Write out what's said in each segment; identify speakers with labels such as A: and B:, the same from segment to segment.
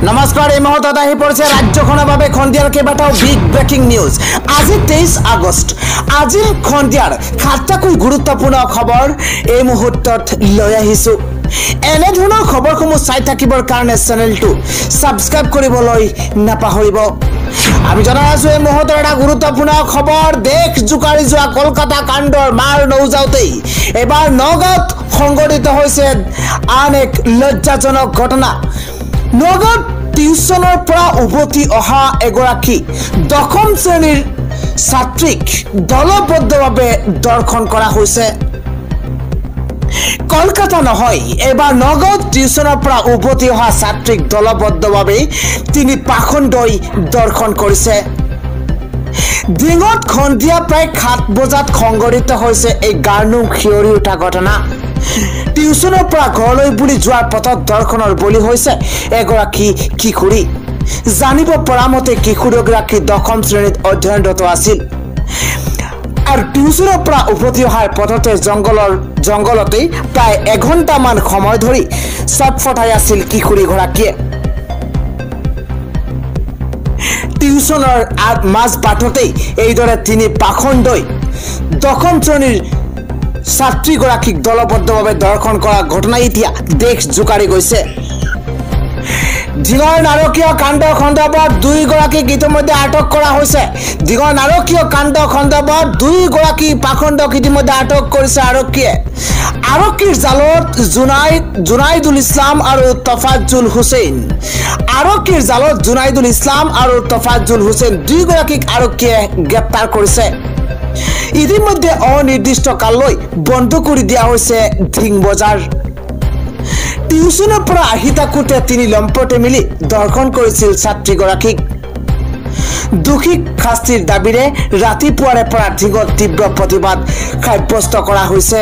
A: নমস্কাৰ এই মুহূৰ্তত আহি পৰিছে ৰাজ্যখনৰ বাবে খন্দিয়াৰ কেইবাটাও বিগ ব্ৰেকিং নিউজ। আজি 23 আগষ্ট। আজি খন্দিয়াৰ খাটাকৈ গুৰুত্বপূৰ্ণ খবৰ এই মুহূৰ্তত লৈ আহিছো। এনে ধৰণৰ খবৰসমূহ চাই থাকিবৰ কাৰণে চেনেলটো সাবস্ক্ৰাইব কৰিবলৈ নাপাহৰিব। আমি জনাই আছো এই মুহূৰ্তৰ এটা গুৰুত্বপূৰ্ণ খবৰ। দেশ জোকাৰি যোৱা কলকাতা কাণ্ডৰ মাৰ নৌজাওতেই এবাৰ নগাঁৱত সংঘটিত হৈছে আন এক লজ্জাজনক ঘটনা। নগাঁৱত টিউচনৰ পৰা উভতি অহা এগৰাকী দশম শ্ৰেণীৰ ছাত্ৰীক দলবদ্ধভাৱে দৰ্শন কৰা হৈছে। কলকাতা নহয়, এবাৰ নগাঁৱত টিউচনৰ পৰা উভতি অহা ছাত্ৰীক দলবদ্ধভাৱে তিনি পাখণ্ডই দৰ্শন কৰিছে। দিনত সন্ধিয়া প্ৰায় 7 বজাত সংঘটিত হৈছে এই গাৰ্নুম শিয়ৰি উঠা ঘটনা। টিউচনৰ পৰা ঘৰলৈ বুলি যোৱাৰ পথত দৰ্শনৰ বলি হৈছে এগৰাকী কিশোৰী। জানিব পৰা মতে কিশোৰীগৰাকী দশম শ্ৰেণীত অধ্যয়নৰত আছিল আৰু টিউচনৰ পৰা উভতি অহাৰ পথতে জংগলতেই প্ৰায় এঘণ্টামান সময় ধৰি ছটফটাই আছিল কিশোৰীগৰাকীয়ে। টিউচনৰ মাজ বাটতেই এইদৰে তিনি পাখণ্ডই দশম শ্ৰেণীৰ ছাত্ৰীগৰাকীক দলবদ্ধভাৱে দৰ্শন কৰা ঘটনা এতিয়া দেশ জোকাৰি গৈছে। দিগৰ নাৰকীয় কাণ্ড সন্দৰ্ভত 2 গৰাকীক ইতিমধ্যে আটক কৰা হৈছে। দিগৰ নাৰকীয় কাণ্ড সন্দৰ্ভত 2 গৰাকী পাখণ্ডক ইতিমধ্যে আটক কৰিছে আৰক্ষীয়ে। আৰক্ষীৰ জালত জুনাইদুল ইছলাম আৰু তফাজ্জুল হুছেইন। আৰক্ষীৰ জালত জুনাইদুল ইছলাম আৰু তফাজ্জুল হুছেইন 2 গৰাকীক আৰক্ষীয়ে গ্ৰেপ্তাৰ কৰিছে। ইতিমধ্যে অনিৰ্দিষ্ট কাললৈ বন্ধ কৰি দিয়া হৈছে ধিং বজাৰ। টিউচনৰ পৰা আহি থাকোঁতে তিনি লম্পটে মিলি দৰ্শন কৰিছিল ছাত্ৰীগৰাকীক। দোষীক শাস্তিৰ দাবীৰে ৰাতিপুৱাৰে পৰা ধিঙত তীব্ৰ প্ৰতিবাদ সাব্যস্ত কৰা হৈছে।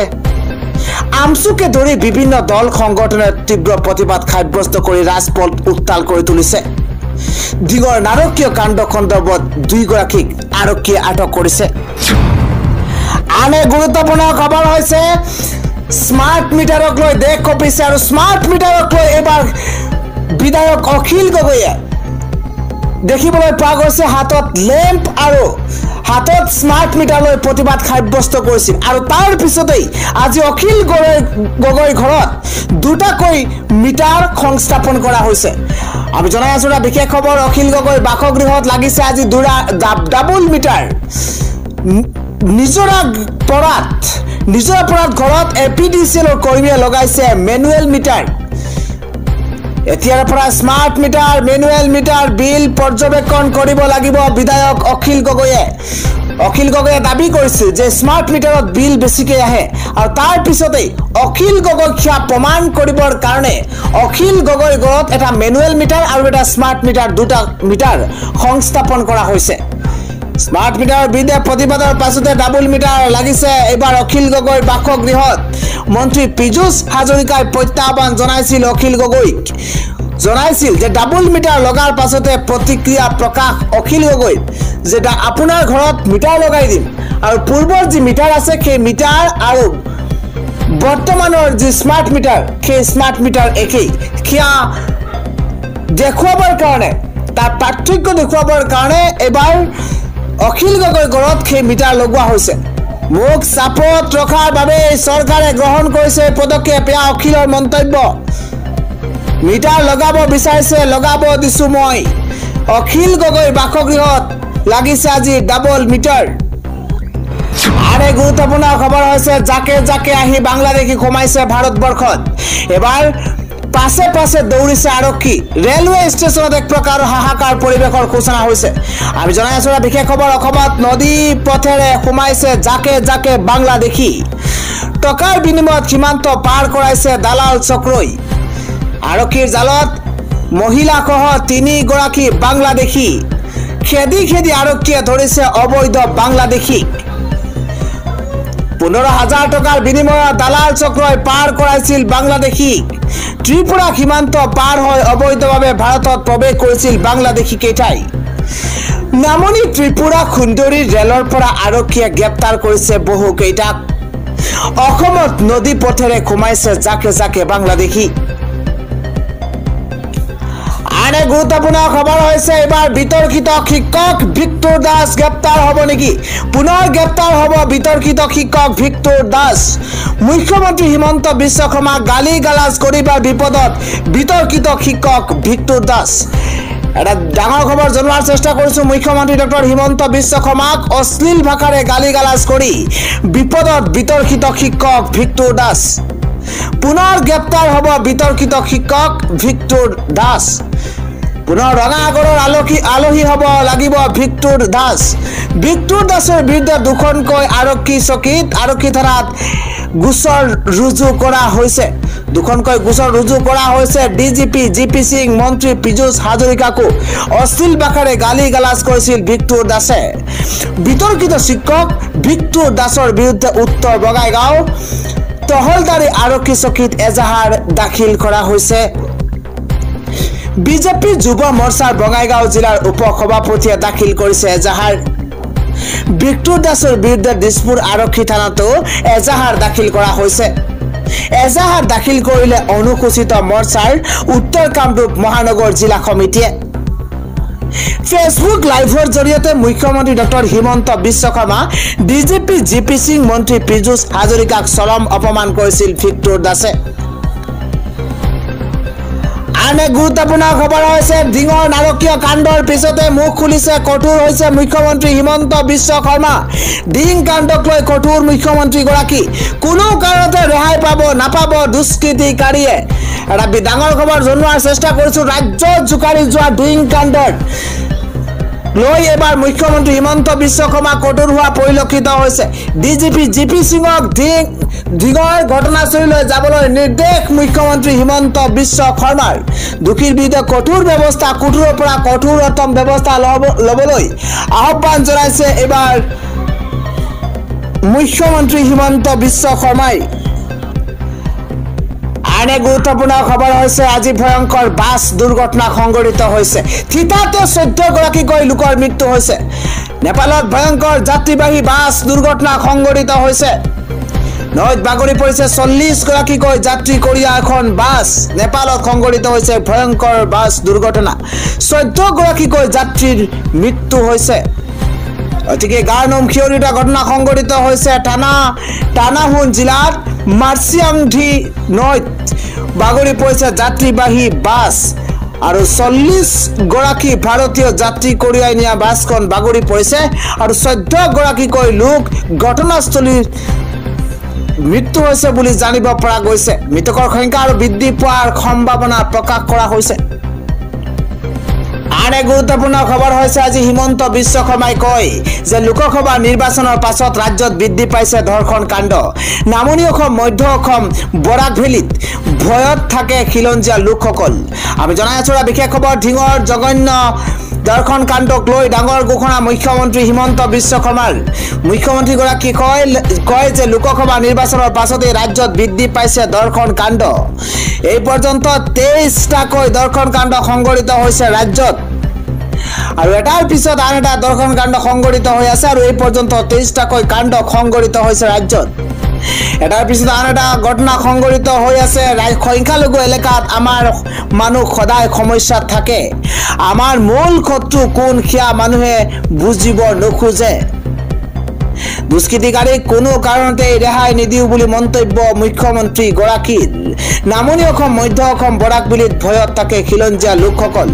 A: আমচুকে ধৰি বিভিন্ন দল সংগঠনে তীব্ৰ প্ৰতিবাদ সাব্যস্ত কৰি ৰাজপথ উত্তাল কৰি তুলিছে। দিগৰ নাৰকীয় কাণ্ড সন্দৰ্ভত 2 গৰাকীক আৰক্ষীয়ে আটক কৰিছে। আন এক গুৰুত্বপূৰ্ণ খবৰ হৈছে স্মাৰ্ট মিটাৰক লৈ দেশ কঁপিছে আৰু স্মাৰ্ট মিটাৰক লৈ এবাৰ বিধায়ক অখিল গগৈয়ে দেখিবলৈ পোৱা গৈছে হাতত লেম্প আৰু হাতত স্মাৰ্ট মিটাৰ লৈ প্ৰতিবাদ সাব্যস্ত কৰিছিল। আৰু তাৰ পিছতেই আজি অখিল গগৈৰ ঘৰত 2টাকৈ মিটাৰ সংস্থাপন কৰা হৈছে। আমি জনাই আছো এটা বিশেষ খবৰ। অখিল গগৈৰ বাসগৃহত লাগিছে আজি ডাবল মিটাৰ। নিজৰা পৰাত ঘৰত এপিডিচিএলৰ কৰ্মীয়ে লগাইছে মেনুৱেল মিটাৰ। এতিয়াৰ পৰা smart meter manual meter bill পৰ্যবেক্ষণ কৰিব লাগিব বিধায়ক অখিল গগৈয়ে। অখিল গগৈয়ে দাবী কৰিছিল যে স্মাৰ্ট মিটাৰত বিল বেছিকৈ আহে আৰু তাৰ পিছতেই অখিল গগৈক সেয়া প্ৰমাণ কৰিবৰ কাৰণে অখিল গগৈৰ ঘৰত এটা মেনুৱেল মিটাৰ আৰু এটা স্মাৰ্ট মিটাৰ 2টা মিটাৰ সংস্থাপন কৰা হৈছে। স্মাৰ্ট মিটাৰৰ বিৰুদ্ধে প্ৰতিবাদৰ পাছতে ডাবল মিটাৰ লাগিছে এইবাৰ অখিল গগৈৰ বাসগৃহত। মন্ত্ৰী পীযুষ হাজৰিকাই প্ৰত্যাহ্বান জনাইছিল অখিল গগৈক। জনাইছিল যে ডাবল মিটাৰ লগাৰ পাছতে প্ৰতিক্ৰিয়া প্ৰকাশ অখিল গগৈৰ যে আপোনাৰ ঘৰত মিটাৰ লগাই দিম আৰু পূৰ্বৰ যি মিটাৰ আছে সেই মিটাৰ আৰু বৰ্তমানৰ যি স্মাৰ্ট মিটাৰ সেই স্মাৰ্ট মিটাৰ একেই। সেয়া দেখুৱাবৰ কাৰণে তাৰ পাৰ্থক্য দেখুৱাবৰ কাৰণে এবাৰ অখিল গগৈৰ ঘৰত সেই মিটাৰ লগোৱা হৈছে। মোক চাপত ৰখাৰ বাবে চৰকাৰে গ্ৰহণ কৰিছে পদক্ষেপ, এয়া অখিলৰ মন্তব্য। মিটাৰ লগাব বিচাৰিছে, লগাব দিছো মই। অখিল গগৈৰ বাসগৃহত লাগিছে আজি ডাবল মিটাৰ। আৰু এক গুৰুত্বপূৰ্ণ খবৰ হৈছে জাকে জাকে আহি বাংলাদেশী সোমাইছে ভাৰতবৰ্ষত। এবাৰ পাছে পাছে দৌৰিছে আৰক্ষী। ৰেলৱে ষ্টেচনত এক প্ৰকাৰৰ হাহাকাৰ পৰিৱেশৰ সূচনা হৈছে। আমি জনাই আছো বিশেষ খবৰ। অসমত নদী পথেৰে সোমাইছে জাকে জাকে বাংলাদেশী। টকাৰ বিনিময়ত সীমান্ত পাৰ কৰাইছে দালাল চক্ৰই। আৰক্ষীৰ জালত মহিলাসহ 3 গৰাকী বাংলাদেশী। খেদি খেদি আৰক্ষীয়ে ধৰিছে অবৈধ বাংলাদেশীক। 15,000 টকাৰ বিনিময়ত দালাল চক্ৰই পাৰ কৰাইছিল বাংলাদেশীক। ত্ৰিপুৰা সীমান্ত পাৰ হৈ অবৈধভাৱে ভাৰতত প্ৰৱেশ কৰিছিল বাংলাদেশী কেইটাই। নামনি ত্ৰিপুৰা খুন্দৰী ৰেলৰ পৰা আৰক্ষীয়ে গ্ৰেপ্তাৰ কৰিছে বহু কেইটাক। অসমত নদী পথেৰে সোমাইছে জাকে জাকে বাংলাদেশী। আন এক গুৰুত্বপূৰ্ণ খবৰ হৈছে এবাৰ বিতৰ্কিত শিক্ষক ভিক্টৰ দাস গ্ৰেপ্তাৰ হ'ব নেকি পুনৰ গ্ৰেপ্তাৰ হ'ব বিতৰ্কিত শিক্ষক ভিক্টৰ দাস মুখ্যমন্ত্ৰী হিমন্ত বিশ্ব শৰ্মাক গালি গালাজ কৰিবাৰ বিপদত বিতৰ্কিত শিক্ষক ভিক্টৰ দাস এটা ডাঙৰ খবৰ জনোৱাৰ চেষ্টা কৰিছো মুখ্যমন্ত্ৰী ডক্টৰ হিমন্ত বিশ্ব শৰ্মাক অশ্লীল ভাষাৰে গালি গালাজ কৰি বিপদত বিতৰ্কিত শিক্ষক ভিক্টৰ দাস পুনৰ গ্ৰেপ্তাৰ হ'ব বিতৰ্কিত শিক্ষক ভিক্টৰ দাস পুনৰ ৰঙাগড়ৰ আলহী হ'ব লাগিব ভিক্টৰ দাস বিৰুদ্ধে দুখনকৈ আৰক্ষী চকীত আৰক্ষী থানাত গোচৰ ৰুজু কৰা হৈছে দুখনকৈ গোচৰ ৰুজু কৰা হৈছে ডিজিপি জিপি সিং মন্ত্ৰী পীযুষ হাজৰিকাকো অশ্লীল ভাষাৰে গালি গালাজ কৰিছিল ভিক্টৰ দাসে বিতৰ্কিত শিক্ষক ভিক্টৰ দাসৰ বিৰুদ্ধে উত্তৰ বঙাইগাঁও তহলদাৰী আৰক্ষী চকীত এজাহাৰ দাখিল কৰা হৈছে বিজেপি যুৱ মৰ্চাৰ বঙাইগাঁও জিলাৰ উপ সভাপতিয়ে দাখিল কৰিছে এজাহাৰ ভিক্টৰ দাসৰ বিৰুদ্ধে দিছপুৰ আৰক্ষী থানাতো এজাহাৰ দাখিল কৰা হৈছে এজাহাৰ দাখিল কৰিলে অনুসূচিত মৰ্চাৰ উত্তৰ কামৰূপ মহানগৰ জিলা সমিতিয়ে ফেসবুক লাইভৰ জৰিয়তে মুখ্যমন্ত্ৰী doctor Himanta Biswa Sarma DGP GP Singh মন্ত্ৰী পীযুষ হাজৰিকাক চৰম অপমান কৰিছিল ভিক্টৰ দাসে আন এক গুৰুত্বপূৰ্ণ খবৰ হৈছে ডিঙৰ নাৰকীয় কাণ্ডৰ পিছতে মুখ খুলিছে কঠোৰ হৈছে মুখ্যমন্ত্ৰী হিমন্ত বিশ্ব শৰ্মা ডিং কাণ্ডক লৈ কঠোৰ মুখ্যমন্ত্ৰী গৰাকী কোনো কাৰণতে ৰেহাই নাপাব দুষ্কৃতিকাৰীয়ে এটা ডাঙৰ খবৰ জনোৱাৰ চেষ্টা কৰিছো ৰাজ্যত জোকাৰি যোৱা ডিং কাণ্ডৰ লৈ এবাৰ মুখ্যমন্ত্ৰী হিমন্ত বিশ্ব শৰ্মা কঠোৰ হোৱা পৰিলক্ষিত হৈছে ডিজিপি জিপি সিঙক ডিঙৰ ঘটনাস্থলীলৈ যাবলৈ নিৰ্দেশ মুখ্যমন্ত্ৰী হিমন্ত বিশ্ব শৰ্মাৰ দোষীৰ বিৰুদ্ধে কঠোৰ ব্যৱস্থা কঠোৰৰ পৰা কঠোৰতম ব্যৱস্থা ল'বলৈ আহ্বান জনাইছে এবাৰ মুখ্যমন্ত্ৰী হিমন্ত বিশ্ব শৰ্মাই আন এক গুৰুত্বপূৰ্ণ খবৰ হৈছে আজি ভয়ংকৰ বাছ দুৰ্ঘটনা সংঘটিত হৈছে থিতাতে 14 গৰাকীকৈ লোকৰ মৃত্যু হৈছে নেপালত ভয়ংকৰ যাত্ৰীবাহী বাছ দুৰ্ঘটনা সংঘটিত হৈছে নৈত বাগৰি পৰিছে 40 গৰাকীকৈ যাত্ৰী কঢ়িয়া এখন বাছ নেপালত সংঘটিত হৈছে ভয়ংকৰ বাছ দুৰ্ঘটনা 14 গৰাকীকৈ যাত্ৰীৰ মৃত্যু হৈছে অতিকে গাৰনম খিয়ৰিটা ঘটনা সংঘটিত হৈছে টানাহুন জিলাত মাৰ্চিয়াংধি নৈত বাগৰি পৰিছে যাত্ৰীবাহী বাছ আৰু 40 গৰাকী ভাৰতীয় যাত্ৰী কঢ়িয়াই নিয়া বাছখন বাগৰি পৰিছে আৰু 14 গৰাকীকৈ লোক ঘটনাস্থলীৰ মৃত্যু হৈছে বুলি জানিব পৰা গৈছে মৃতকৰ সংখ্যা আৰু বৃদ্ধি পোৱাৰ সম্ভাৱনা প্ৰকাশ কৰা হৈছে আন এক গুৰুত্বপূৰ্ণ খবৰ হৈছে আজি হিমন্ত বিশ্ব শৰ্মাই কয় যে লোকসভা নিৰ্বাচনৰ পাছত ৰাজ্যত বৃদ্ধি পাইছে ধৰ্ষণ কাণ্ড নামনি অসম মধ্য অসম বৰাক ভেলীত ভয়ত থাকে খিলঞ্জীয়া লোকসকল আমি জনাই আছো বিশেষ খবৰ ধিঙৰ জঘন্য ধৰ্ষণ কাণ্ডক লৈ ডাঙৰ ঘোষণা মুখ্যমন্ত্ৰী হিমন্ত বিশ্ব শৰ্মাৰ মুখ্যমন্ত্ৰী গৰাকী কয় যে লোকসভা নিৰ্বাচনৰ পাছতে ৰাজ্যত বৃদ্ধি পাইছে ধৰ্ষণ কাণ্ড এই পৰ্যন্ত 23টাকৈ ধৰ্ষণ কাণ্ড সংঘটিত হৈছে ৰাজ্যত আৰু এটাৰ পিছত আন এটা ধৰ্ষণ কাণ্ড সংঘটিত হৈ আছে আৰু এই পৰ্যন্ত 23টাকৈ কাণ্ড সংঘটিত হৈছে ৰাজ্যত এটাৰ পিছত আন এটা ঘটনা সংঘটিত হৈ আছে সংখ্যালঘু এলেকাত আমাৰ মানুহ সদায় সমস্যাত থাকে আমাৰ মূল শত্ৰু কোন সেয়া মানুহে বুজিব নোখোজে দুষ্কৃতিকাৰীক কোনো কাৰণতে ৰেহাই নিদিও বুলি মন্তব্য মুখ্যমন্ত্ৰী গৰাকীৰ নামনি অসম মধ্য অসম বৰাক ভেলীত ভয়ত থাকে খিলঞ্জীয়া লোকসকল